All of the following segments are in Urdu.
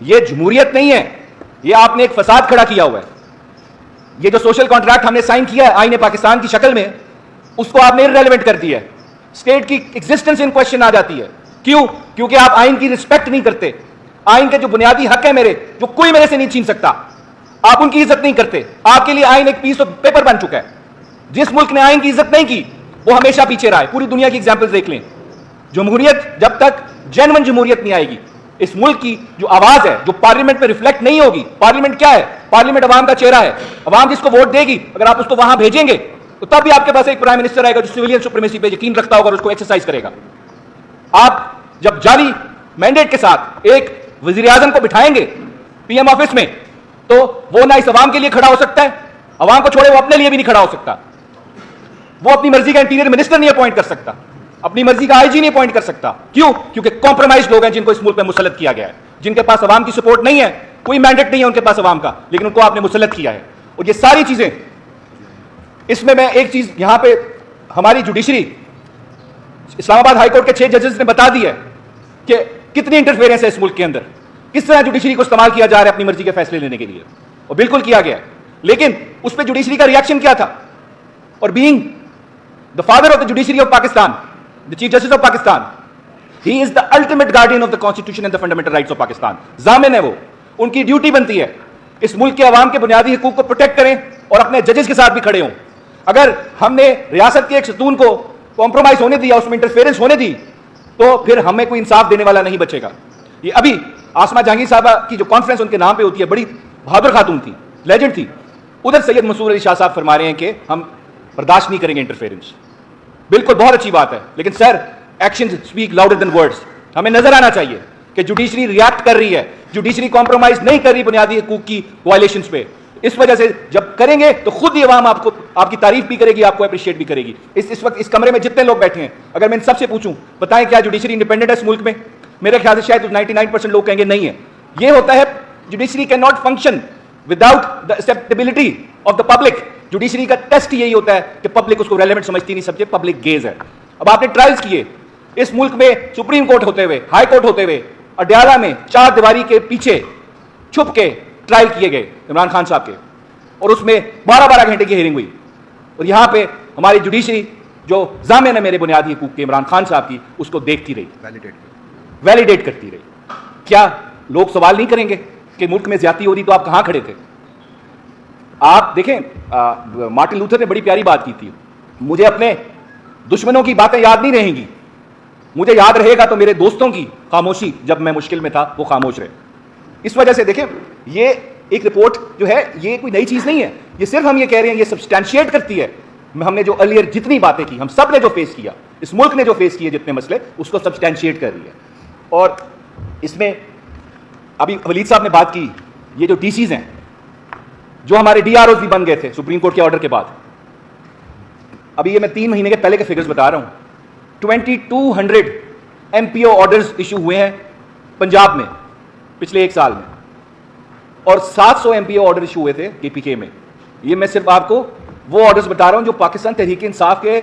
یہ جمہوریت نہیں ہے, یہ آپ نے ایک فساد کھڑا کیا ہوا ہے. یہ جو سوشل کانٹریکٹ ہم نے سائن کیا ہے آئین پاکستان کی شکل میں, اس کو آپ نے irrelevant کر دیا ہے. اسٹیٹ کی ایگزسٹنس ان کوشچن آ جاتی ہے. کیوں؟ کیونکہ آپ آئین کی رسپیکٹ نہیں کرتے. آئین کے جو بنیادی حق ہے میرے, جو کوئی میرے سے نہیں چھین سکتا, آپ ان کی عزت نہیں کرتے. آپ کے لیے آئین ایک پیس آف پیپر بن چکا ہے. جس ملک نے آئین کی عزت نہیں کی وہ ہمیشہ پیچھے رہا ہے. پوری دنیا کی ایگزامپل دیکھ لیں. جمہوریت جب تک جینون جمہوریت نہیں آئے گی, اس ملک کی جو آواز ہے جو پارلیمنٹ میں ریفلیکٹ نہیں ہوگی. پارلیمنٹ کیا ہے؟ پارلیمنٹ عوام کا چہرہ ہے. عوام جس کو ووٹ دے گی, اگر آپ اس کو وہاں بھیجیں گے تو تب بھی آپ کے پاس ایک پرائم منسٹر آئے گا جو سویلین سپریمیسی پہ یقین رکھتا ہوگا اور اس کو ایکسرسائز کرے گا. آپ جب جعلی مینڈیٹ کے ساتھ ایک وزیر اعظم کو بٹھائیں گے پی ایم آفس میں, تو وہ نہ اس عوام کے لیے کھڑا ہو سکتا ہے, عوام کو چھوڑے وہ اپنے لیے بھی نہیں کھڑا ہو سکتا. وہ اپنی مرضی کا انٹیریئر منسٹر نہیں اپوائنٹ کر سکتا, اپنی مرضی کا آئی جی نہیں اپوائنٹ کر سکتا. کیوں؟ کیونکہ کمپرومائز لوگ ہیں جن کو اس ملک میں مسلط کیا گیا ہے, جن کے پاس عوام کی سپورٹ نہیں ہے, کوئی مینڈیٹ نہیں ہے ان کے پاس عوام کا, لیکن ان کو آپ نے مسلط کیا ہے. اور یہ ساری چیزیں, اس میں ایک چیز یہاں پہ ہماری جوڈیشری, اسلام آباد ہائی کورٹ کے 6 ججز نے بتا دی ہے کہ کتنی انٹرفیئرنس ہے اس ملک کے اندر, کس طرح جوڈیشری کو استعمال کیا جا رہا ہے اپنی مرضی کے فیصلے لینے کے لیے, اور بالکل کیا گیا ہے. لیکن اس پہ جوڈیشری کا ریئیکشن کیا تھا؟ اور being the father of the judiciary of Pakistan, the chief justice of Pakistan, he is the ultimate guardian of the constitution and the fundamental rights of Pakistan. ضامن ہے وہ, ان کی ڈیوٹی بنتی ہے اس ملک کے عوام کے بنیادی حقوق کو پروٹیکٹ کریں اور اپنے ججز کے ساتھ بھی کھڑے ہوں. اگر ہم نے ریاست کے ایک ستون کو کمپرومائز ہونے دیا, اس میں انٹرفیئرنس ہونے دی, تو پھر ہمیں کوئی انصاف دینے والا نہیں بچے گا. یہ ابھی آسما جہانگیر صاحبہ کی جو کانفرنس ان کے نام پہ ہوتی ہے, بڑی بہادر خاتون تھی, لیجنڈ تھی. ادھر سید منصور علی شاہ صاحب فرما رہے ہیں کہ ہم برداشت نہیں کریں گے انٹرفیئرنس. بالکل بہت اچھی بات ہے, لیکن sir actions speak louder than words. ہمیں نظر آنا چاہیے کہ جوڈیشری ریئیکٹ کر رہی ہے, جوڈیشری کمپرومائز نہیں کر رہی بنیادی حقوق کی وائلیشنز پہ. اس وجہ سے جب کریں گے تو خود ہی عوام آپ کی تعریف بھی کرے گی, آپ کو اپریشیٹ بھی کرے گی. اس وقت اس کمرے میں جتنے لوگ بیٹھے ہیں, اگر میں ان سب سے پوچھوں بتائیں کیا جوڈیشری انڈیپینڈنٹ ہے اس ملک میں, میرے خیال سے شاید 99% لوگ کہیں گے نہیں ہے. یہ ہوتا ہے judiciary can not function without the acceptability of the public. Judiciary کا ٹیسٹ یہی ہوتا ہے کہ پبلک اس کو ریلیونٹ سمجھتی نہیں, سمجھے پبلک گیز ہے. اب آپ نے ٹرائلز کیے اس ملک میں, سپریم کورٹ ہوتے ہوئے, ہائی کورٹ ہوتے ہوئے, اڈیالہ میں 4 دیواری کے پیچھے چھپ کے ٹرائل کیے گئے عمران خان صاحب کے, اور اس میں 12 گھنٹے کی ہیئرنگ ہوئی. اور یہاں پہ ہماری جوڈیشری جو ضامن ہے میرے بنیادی حقوق کے عمران خان صاحب کی, اس کو دیکھتی رہی, ویلیڈیٹ کرتی رہی. کیا لوگ سوال نہیں کریں گے کہ ملک میں زیادتی ہو رہی تو آپ کہاں کھڑے تھے؟ آپ دیکھیں مارٹن لوتھر نے بڑی پیاری بات کی تھی, مجھے اپنے دشمنوں کی باتیں یاد نہیں رہیں گی, مجھے یاد رہے گا تو میرے دوستوں کی خاموشی جب میں مشکل میں تھا وہ خاموش رہے. اس وجہ سے دیکھیں یہ ایک رپورٹ جو ہے یہ کوئی نئی چیز نہیں ہے, یہ صرف ہم یہ کہہ رہے ہیں, یہ سبسٹینشیٹ کرتی ہے ہم نے جو ارلیئر جتنی باتیں کی, ہم سب نے جو فیس کیا, اس ملک نے جو فیس کیے جتنے مسئلے, اس کو سبسٹینشیٹ کر رہی ہے. اور اس میں ابھی ولید صاحب نے بات کی, یہ جو ڈی سیز ہیں جو ہمارے ڈی آر اوز بھی بن گئے تھے سپریم کورٹ کے آرڈر کے بعد, ابھی یہ میں 3 مہینے کے پہلے کے فگرز بتا رہا ہوں, 2200 ایم پی او آرڈرز ایشو ہوئے ہیں پنجاب میں پچھلے 1 سال میں, اور 700 ایم پی او آرڈر ایشو ہوئے تھے کے پی کے میں. یہ میں صرف آپ کو وہ آرڈرز بتا رہا ہوں جو پاکستان تحریک انصاف کے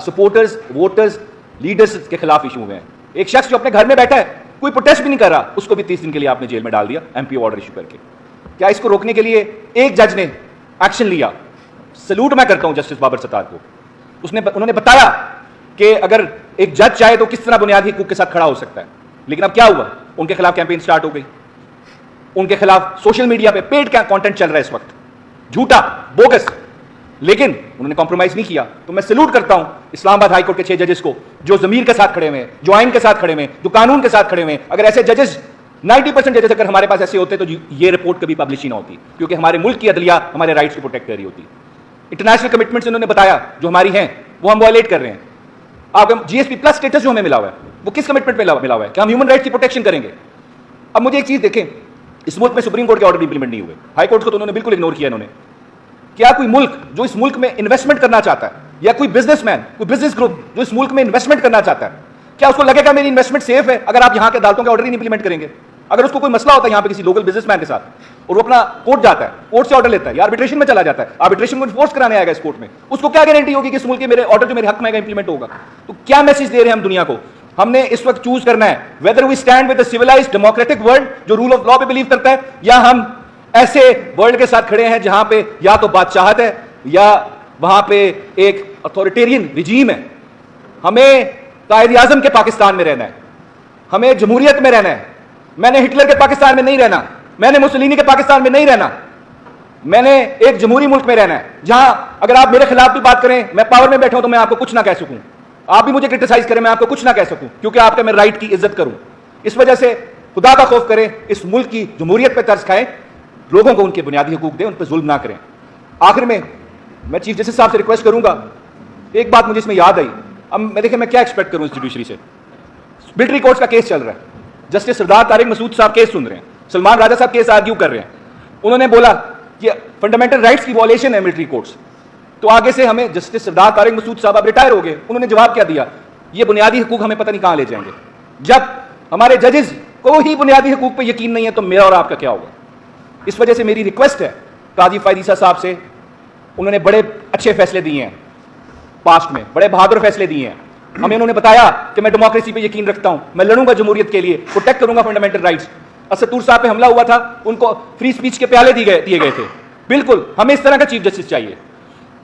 سپورٹرز, ووٹرز, لیڈرز کے خلاف ایشو ہوئے ہیں. ایک شخص جو اپنے گھر میں بیٹھا ہے, کوئی پروٹیسٹ بھی نہیں کر رہا, اس کو بھی 30 دن کے لیے آپ نے جیل میں ڈال دیا ایم پی او آرڈر ایشو کر کے. کیا اس کو روکنے کے لیے ایک جج نے ایکشن لیا؟ سلوٹ میں کرتا ہوں جسٹس بابر ستار کو. انہوں نے بتایا کہ اگر ایک جج چاہے تو کس طرح بنیادی حقوق کے ساتھ کھڑا ہو سکتا ہے. لیکن اب کیا ہوا, ان کے خلاف کیمپین سٹارٹ ہو گئی, ان کے خلاف سوشل میڈیا پہ پیڈ کانٹینٹ چل رہا ہے اس وقت, جھوٹا, بوگس, لیکن انہوں نے کمپرومائز نہیں کیا. تو میں سلوٹ کرتا ہوں اسلام آباد ہائی کورٹ کے 6 ججز کو جو ضمیر کے ساتھ کھڑے ہوئے ہیں, جو آئین کے ساتھ کھڑے ہوئے ہیں, جو قانون کے ساتھ کھڑے ہوئے ہیں. اگر ایسے ججز 90% ججز اگر ہمارے پاس ایسے ہوتے تو یہ رپورٹ کبھی پبلش ہی نہ ہوتی, کیونکہ ہمارے ملک کی عدلیہ ہمارے رائٹس کو پروٹیکٹ کر رہی ہوتی. انٹرنیشنل کمٹمنٹس انہوں نے بتایا جو ہماری ہیں وہ ہم وائلیٹ کر رہے ہیں. آپ جی ایس پی پلس اسٹیٹس جو ہمیں ملا ہوا ہے وہ کس کمٹمنٹ پہ ملا ہوا ہے کہ ہم ہیومن رائٹس کی پروٹیکشن کریں گے. اب مجھے ایک چیز دیکھیں, اس ملک میں سپریم کورٹ کے آرڈر بھی امپلیمنٹ نہیں ہوئے, ہائی کورٹ کو تو انہوں نے بالکل اگنور کیا. انہوں نے کیا کوئی ملک جو اس ملک میں انویسٹمنٹ کرنا چاہتا ہے, یا کوئی بزنس مین, کوئی بزنس گروپ جو اس ملک میں انویسٹمنٹ کرنا چاہتا ہے, کیا اس کو لگے گا میری انویسٹمنٹ سیف ہے اگر آپ یہاں کے عدالتوں کے آرڈر ہی نہیں امپلیمنٹ کریں گے؟ اگر اس کو کوئی مسئلہ ہوتا ہے یہاں پہ کسی لوکل بزنس مین کے ساتھ اور وہ اپنا کورٹ جاتا ہے, کورٹ سے آرڈر لیتا ہے یا آربیٹریشن میں چلا جاتا ہے, آربیٹریشن کو انفورس کرانے آئے گا اس کورٹ میں, اس کو کیا گارنٹی ہوگی کہ اس ملک کے میرے آرڈر جو میرے حق میں آئے گا امپلیمنٹ ہوگا؟ تو کیا میسج دے رہے ہیں ہم دنیا کو ہم نے اس وقت چوز کرنا ہے whether we stand with a civilized democratic world جو رول آف لا پہ بلیو کرتا ہے, یا ہم ایسے ورلڈ کے ساتھ کھڑے ہیں جہاں پہ یا تو بادشاہت ہے یا وہاں پہ ایک اتھارٹیرین رجیم ہے. ہمیں قائد اعظم کے پاکستان میں رہنا ہے, ہمیں جمہوریت میں رہنا ہے. میں نے ہٹلر کے پاکستان میں نہیں رہنا, میں نے مسولینی کے پاکستان میں نہیں رہنا, میں نے ایک جمہوری ملک میں رہنا ہے جہاں اگر آپ میرے خلاف بھی بات کریں, میں پاور میں بیٹھا ہوں تو میں آپ کو کچھ نہ کہہ سکوں, آپ بھی مجھے کرٹیسائز کریں میں آپ کو کچھ نہ کہہ سکوں, کیونکہ آپ کا میں رائٹ کی عزت کروں. اس وجہ سے خدا کا خوف کریں, اس ملک کی جمہوریت پہ ترس کھائیں, لوگوں کو ان کے بنیادی حقوق دیں, ان پہ ظلم نہ کریں. آخر میں چیف جسٹس صاحب سے ریکویسٹ کروں گا, ایک بات مجھے اس میں یاد آئی. اب میں دیکھیں میں کیا ایکسپیکٹ کروں اس جوڈیشری سے. ملٹری کورٹس کا کیس چل رہا ہے, جسٹس سردار طارق مسعود صاحب کیس سن رہے ہیں, سلمان راجہ صاحب کیس آرگیو کر رہے ہیں. انہوں نے بولا کہ فنڈامنٹل رائٹس کی وائلیشن ہے ملٹری کورٹس. تو آگے سے ہمیں جسٹس سردار طارق مسعود صاحب اب ریٹائر ہو گئے, انہوں نے جواب کیا دیا, یہ بنیادی حقوق ہمیں پتہ نہیں کہاں لے جائیں گے. جب ہمارے ججز کو ہی بنیادی حقوق پہ یقین نہیں ہے تو میرا اور آپ کا کیا ہوگا. اس وجہ سے میری ریکویسٹ ہے قاضی فائد عیسیٰ صاحب سے, انہوں نے بڑے اچھے فیصلے دیے ہیں پاسٹ میں, بڑے بہادر فیصلے دیے ہیں. ہمیں انہوں نے بتایا کہ میں ڈیموکریسی پہ یقین رکھتا ہوں, میں لڑوں گا جمہوریت کے لیے, پروٹیکٹ کروں گا فنڈامنٹل رائٹس. اسطور صاحب پہ حملہ ہوا تھا, ان کو فری اسپیچ کے پیالے دیے گئے تھے. بالکل ہمیں اس طرح کا چیف جسٹس چاہیے.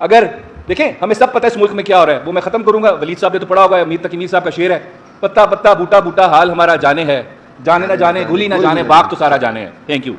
اگر دیکھیں ہمیں سب پتہ ہے اس ملک میں کیا ہو رہا ہے, وہ میں ختم کروں گا. ولید صاحب نے تو پڑھا ہوگا, امیر تقی میر صاحب کا شعر ہے, پتا پتا بوٹا بوٹا حال ہمارا جانے ہے, جانے نہ جانے گلی نہ جانے باغ تو سارا جانے ہے. Thank you.